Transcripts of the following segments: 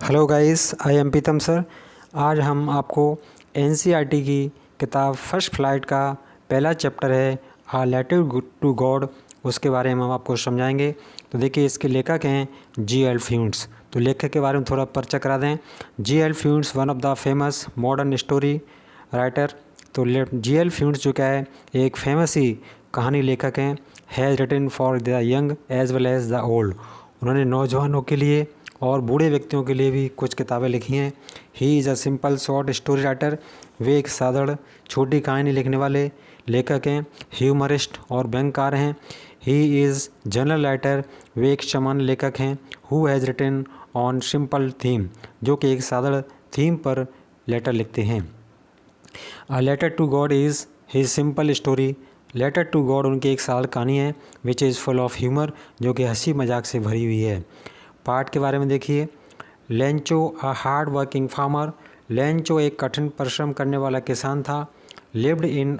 Hello guys, I am Pritam sir. आज हम आपको एनसीईआरटी की किताब फर्स्ट फ्लाइट का पहला चैप्टर है आ लेटर टू गॉड, उसके बारे में हम आपको समझाएंगे। तो देखिए, इसके लेखक हैं जी.एल. फ्यूंट्स। तो लेखक के बारे में थोड़ा परिचय करा दें। G L. Fuentes one of the famous modern story writer. तो जी.एल. फ्यूंट्स जो क्या है, एक फेमस ही कहानी लेखक हैं। Has written for the young as well as the old. उन्होंने नौजवानों के लिए और बूढ़े व्यक्तियों के लिए भी कुछ किताबें लिखी हैं। He is a simple short story writer. वे एक साधारण छोटी कहानी लिखने वाले लेखक हैं, ह्यूमरिस्ट और व्यंगकार हैं। He is general writer. वे एक सामान्य लेखक हैं। Who has written on simple theme, जो कि एक साधारण थीम पर लेटर लिखते हैं। A letter to God is his simple story. Letter to God उनकी एक साधारण कहानी है, which is full of humour, जो कि हंसी मजाक से भरी हुई है। पार्ट के बारे में देखिए। Lencho a hard working farmer. Lencho एक कठिन परिश्रम करने वाला किसान था। Lived in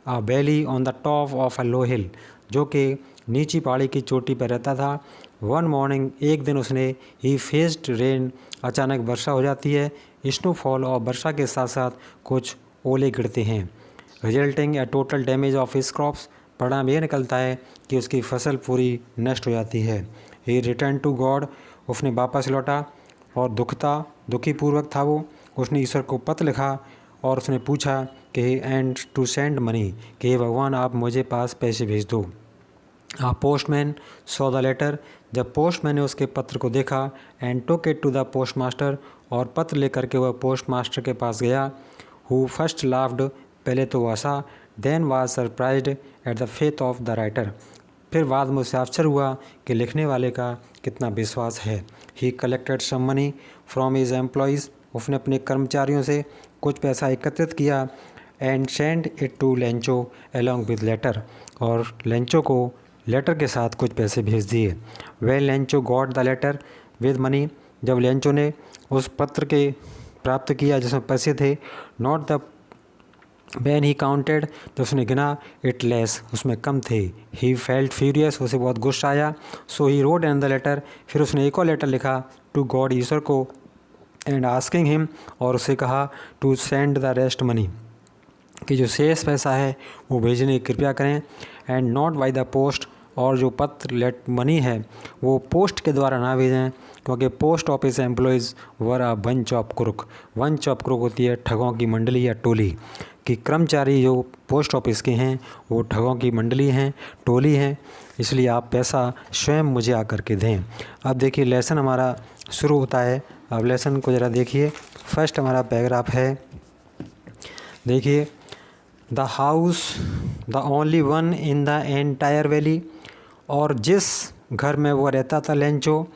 a valley on the top of a low hill, जो कि नीची पहाड़ी की चोटी पर रहता था। वन मॉर्निंग, एक दिन उसने ही फेस्ड रेन, अचानक वर्षा हो जाती है। स्नोफॉल, और वर्षा के साथ साथ कुछ ओले गिरते हैं। Resulting A total damage of his crops. परिणाम यह निकलता है कि उसकी फसल पूरी नष्ट हो जाती है। ही रिटर्न टू गॉड, उसने वापस लौटा और दुखी पूर्वक था वो। उसने ईश्वर को पत्र लिखा और उसने पूछा कि एंड टू सेंड मनी, कि हे भगवान, आप मुझे पास पैसे भेज दो। Postman saw the letter. जब पोस्टमैन ने उसके पत्र को देखा, and took it to the postmaster, और पत्र लेकर के वह पोस्ट मास्टर के पास गया। हु फर्स्ट लाफ्ड, पहले तो वह हंसा। Then was surprised at the faith of the writer, फिर बाद में उसे आश्चर्य हुआ कि लिखने वाले का कितना विश्वास है। He collected some money from his employees, उसने अपने कर्मचारियों से कुछ पैसा एकत्रित किया। And send it to Lencho along with letter, और लेंचो को लेटर के साथ कुछ पैसे भेज दिए। When Lencho got the letter with money, जब लेंचो ने उस पत्र के प्राप्त किया जिसमें पैसे थे, not the when he counted, तो उसने गिना, इट लेस, उसमें कम थे। ही फेल्ट फ्यूरियस, उसे बहुत गुस्सा आया। सो ही रोड एन द लेटर, फिर उसने एक और लेटर लिखा टू गॉड, ईश्वर को, एंड आस्किंग हिम, और उसे कहा to send the rest money, कि जो शेष पैसा है वो भेजने की कृपया करें। And not by the post, और जो पत्र लेट मनी है वो पोस्ट के द्वारा ना भेजें, क्योंकि post office employees were a bunch of crook. Bunch of crook होती है ठगों की मंडली या टोली, कि कर्मचारी जो पोस्ट ऑफिस के हैं वो ठगों की मंडली हैं, टोली हैं, इसलिए आप पैसा स्वयं मुझे आकर के दें। अब देखिए, लेसन हमारा शुरू होता है। अब लेसन को ज़रा देखिए। फर्स्ट हमारा पैराग्राफ है, देखिए। The house the only one in the entire valley, और जिस घर में वो रहता था लेंचो,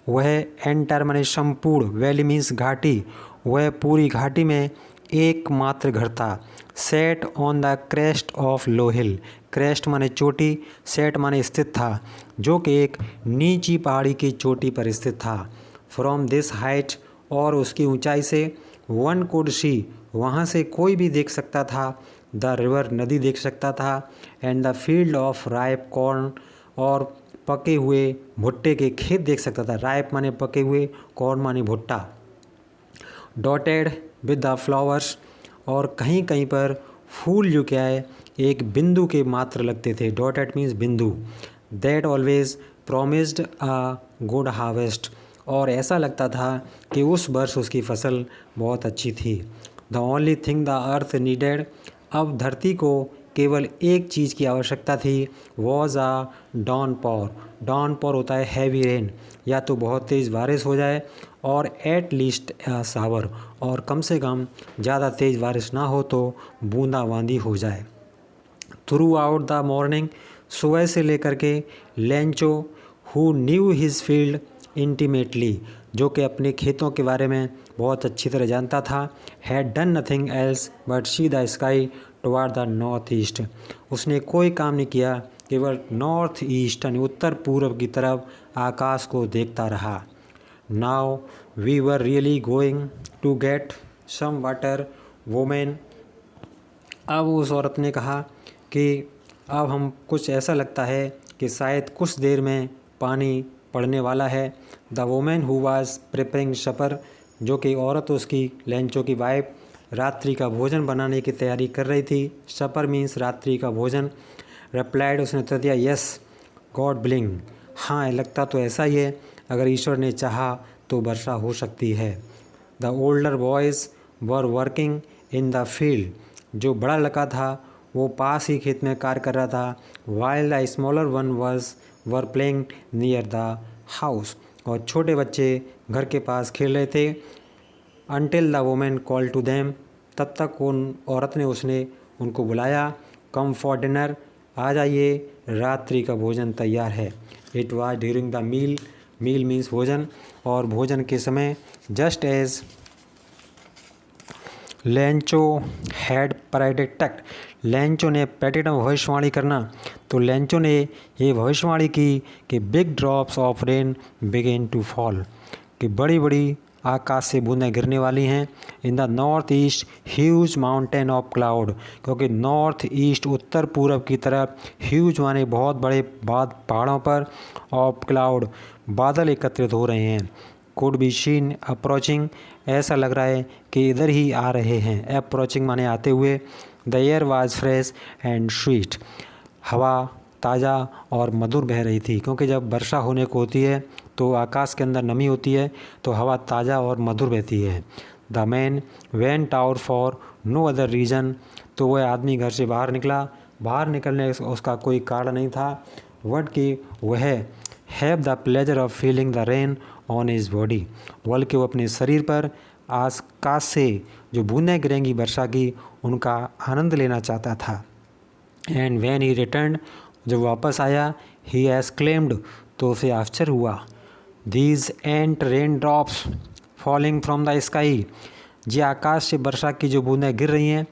वह एंटायर माने संपूर्ण, वैली मीन्स घाटी, वह पूरी घाटी में एकमात्र घर था। Set on the crest of low hill, crest माने चोटी, सेट माने स्थित था, जो कि एक नीची पहाड़ी की चोटी पर स्थित था। फ्रॉम दिस हाइट, और उसकी ऊंचाई से, वन कुड सी, वहाँ से कोई भी देख सकता था, द रिवर, नदी देख सकता था, and the field of ripe corn, और पके हुए भुट्टे के खेत देख सकता था। राइप माने पके हुए, कॉर्न माने भुट्टा। डॉटेड विद द फ्लावर्स, और कहीं कहीं पर फूल जो क्या है एक बिंदु के मात्र लगते थे। डॉटेड मीन्स बिंदु। That always promised a good harvest, और ऐसा लगता था कि उस वर्ष उसकी फसल बहुत अच्छी थी। The only thing the earth needed, अब धरती को केवल एक चीज़ की आवश्यकता थी, वॉज अ डॉन पॉर। डॉन पॉर होता है हैवी रेन, या तो बहुत तेज़ बारिश हो जाए, और एट लीस्ट सावर, और कम से कम ज़्यादा तेज़ बारिश ना हो तो बूंदाबांदी हो जाए। थ्रू आउट द मॉर्निंग, सुबह से लेकर के, Lencho who knew his field intimately, जो कि अपने खेतों के बारे में बहुत अच्छी तरह जानता था, had done nothing else but see the sky toward the north east, उसने कोई काम नहीं किया, केवल नॉर्थ ईस्ट यानी उत्तर पूर्व की तरफ आकाश को देखता रहा। Now we were really going to get some water women, अब उस औरत ने कहा कि अब हम, कुछ ऐसा लगता है कि शायद कुछ देर में पानी पढ़ने वाला है। The women who was preparing supper, जो कि औरत उसकी लेंचो की वाइफ रात्रि का भोजन बनाने की तैयारी कर रही थी। सपर मीन्स रात्रि का भोजन। रिप्लाइड, उसने उत्तर दिया, यस गॉड बिलिंग, हाँ लगता तो ऐसा ही है, अगर ईश्वर ने चाहा तो वर्षा हो सकती है। The older boys were working in the field, जो बड़ा लड़का था वो पास ही खेत में कार्य कर रहा था। While the smaller one were playing near the house, और छोटे बच्चे घर के पास खेल रहे थे। Until the women call to them, तब तक उन औरत ने उनको बुलाया। कम फॉर डिनर, आ जाइए रात्रि का भोजन तैयार है। It was during the meal, meal means भोजन, और भोजन के समय just as Lencho had predicted, Lencho ने प्रेडिक्ट भविष्यवाणी करना, तो लेंचो ने ये भविष्यवाणी की कि big drops of rain begin to fall, कि बड़ी बड़ी आकाश से बूंदें गिरने वाली हैं। In the north east huge mountain of cloud, क्योंकि नॉर्थ ईस्ट उत्तर पूरब की तरफ ह्यूज माने बहुत बड़े पहाड़ों पर, ऑफ क्लाउड बादल एकत्रित हो रहे हैं। कुड बी शीन अप्रोचिंग, ऐसा लग रहा है कि इधर ही आ रहे हैं। अप्रोचिंग माने आते हुए। The air was fresh and sweet, हवा ताज़ा और मधुर बह रही थी, क्योंकि जब वर्षा होने को होती है तो आकाश के अंदर नमी होती है तो हवा ताज़ा और मधुर बहती है। The man went out for no other reason, तो वह आदमी घर से बाहर निकला, बाहर निकलने उसका कोई कारण नहीं था, वट कि वह have the pleasure of feeling the rain on his body, बल्कि वो अपने शरीर पर आकाश से जो बूंदें गिरेंगी वर्षा की उनका आनंद लेना चाहता था। एंड व्हेन ही रिटर्न, जब वापस आया, ही एक्सक्लेम्ड, तो उसे आश्चर्य हुआ, these ant rain drops falling from the sky, ये आकाश से वर्षा की जो बूंदें गिर रही हैं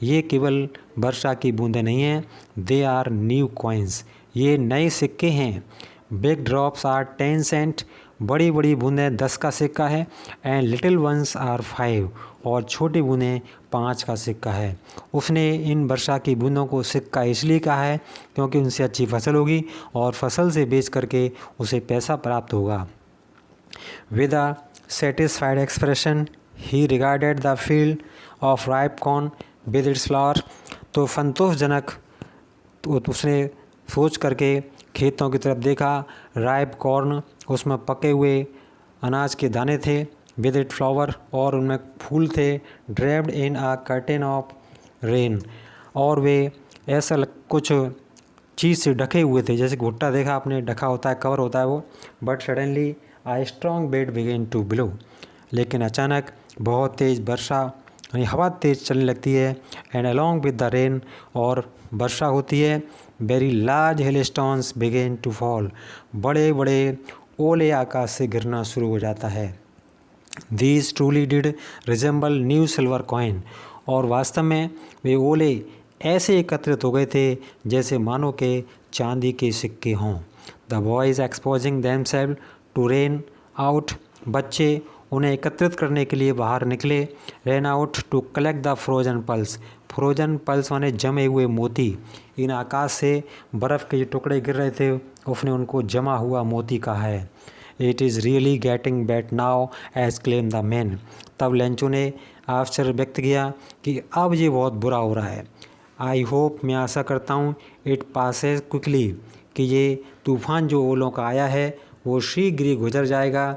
ये केवल वर्षा की बूंदें नहीं हैं, दे आर न्यू कॉइन्स, ये नए सिक्के हैं। बिग ड्रॉप्स आर 10 सेंट, बड़ी बड़ी बूंदें 10 का सिक्का है। एंड लिटिल वंस आर 5, और छोटी बूंदें 5 का सिक्का है। उसने इन वर्षा की बूंदों को सिक्का इसलिए कहा है क्योंकि उनसे अच्छी फसल होगी और फसल से बेच करके उसे पैसा प्राप्त होगा। With a satisfied expression he regarded the field of ripe corn with its flower, तो संतोषजनक तो उसने सोच करके खेतों की तरफ देखा। राइप कॉर्न, उसमें पके हुए अनाज के दाने थे। विद इट फ्लावर, और उनमें फूल थे। Draped in a curtain of rain, और वे ऐसा कुछ चीज़ से ढके हुए थे, जैसे भुट्टा देखा आपने, ढका होता है, कवर होता है वो। But suddenly a strong bed began to blow, लेकिन अचानक बहुत तेज़ वर्षा यानी हवा तेज़ चलने लगती है। And along with the rain, और वर्षा होती है। Very large hailstones began to fall, बड़े बड़े ओले आकाश से गिरना शुरू हो जाता है। These truly did resemble new silver coin, और वास्तव में वे ओले ऐसे एकत्रित हो गए थे जैसे मानो के चांदी के सिक्के हों। The boys exposing themselves to rain out, बच्चे उन्हें एकत्रित करने के लिए बाहर निकले। Rain out to collect the frozen pearls, frozen pearls माने जमे हुए मोती। इन आकाश से बर्फ़ के जो टुकड़े गिर रहे थे उसने उनको जमा हुआ मोती कहा है। It is really getting bad now as claim the man, तब लेंचो ने आश्चर्य व्यक्त किया कि अब ये बहुत बुरा हो रहा है। आई होप, मैं आशा करता हूँ, इट पासेस क्विकली, कि ये तूफ़ान जो ओलों का आया है वो शीघ्र ही गुजर जाएगा।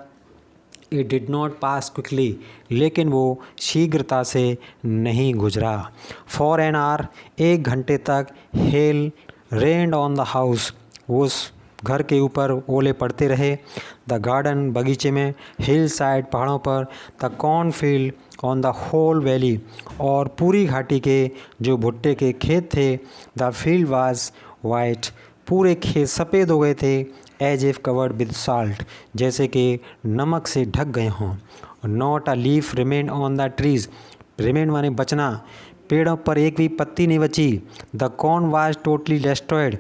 It did not pass quickly, लेकिन वो शीघ्रता से नहीं गुजरा। फॉर एन आवर, 1 घंटे तक hello rained on the house, उस घर के ऊपर ओले पड़ते रहे। द गार्डन, बगीचे में। हिल साइड, पहाड़ों पर। The cornfield on the whole valley, और पूरी घाटी के जो भुट्टे के खेत थे। द फील्ड वाज वाइट, पूरे खेत सफ़ेद हो गए थे। As if covered with salt, जैसे कि नमक से ढक गए हों। Not a leaf remain on the trees, remain माने बचना, पेड़ों पर एक भी पत्ती नहीं बची। The corn was totally destroyed,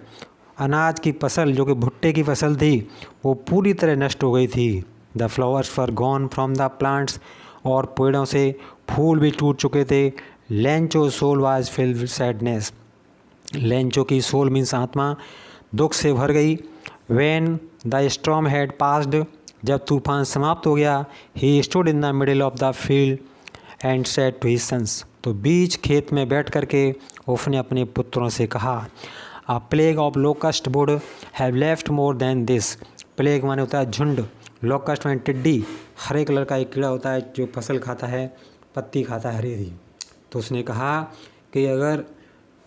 अनाज की फसल जो कि भुट्टे की फसल थी वो पूरी तरह नष्ट हो गई थी। The flowers were gone from the plants, और पेड़ों से फूल भी टूट चुके थे। Lencho soul was filled with sadness, Lencho की सोल मीन्स आत्मा दुख से भर गई। When the storm had passed, जब तूफान समाप्त हो गया, he stood in the middle of the field and said to his sons, तो बीच खेत में बैठ करके उसने अपने पुत्रों से कहा, A plague of locust would have left more than this. Plague माने होता है झुंड, लोकस्ट माने टिड्डी, हरे कलर का एक कीड़ा होता है जो फसल खाता है, पत्ती खाता है हरी हरी। तो उसने कहा कि अगर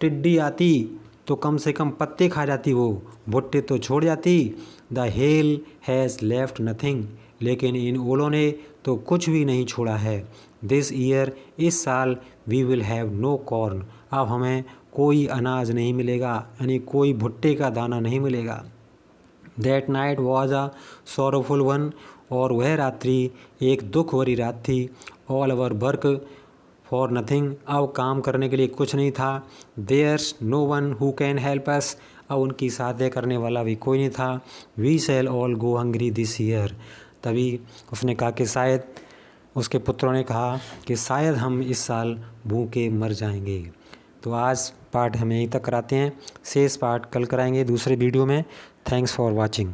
टिड्डी आती तो कम से कम पत्ते खा जाती, वो भुट्टे तो छोड़ जाती। The hell has left nothing, लेकिन इन ओलों ने तो कुछ भी नहीं छोड़ा है। दिस ईयर, इस साल, we will have no corn, अब हमें कोई अनाज नहीं मिलेगा, यानी कोई भुट्टे का दाना नहीं मिलेगा। That night was a sorrowful one, और वह रात्रि एक दुख भरी रात थी। All our work for nothing, अब काम करने के लिए कुछ नहीं था। There's no one who can help us, अब उनकी सहायता करने वाला भी कोई नहीं था। We shall all go hungry this year, तभी उसने कहा कि शायद, उसके पुत्रों ने कहा कि शायद हम इस साल भूखे मर जाएंगे। तो आज पाठ हम यहीं तक कराते हैं, शेष पाठ कल कराएंगे दूसरे वीडियो में। Thanks for watching.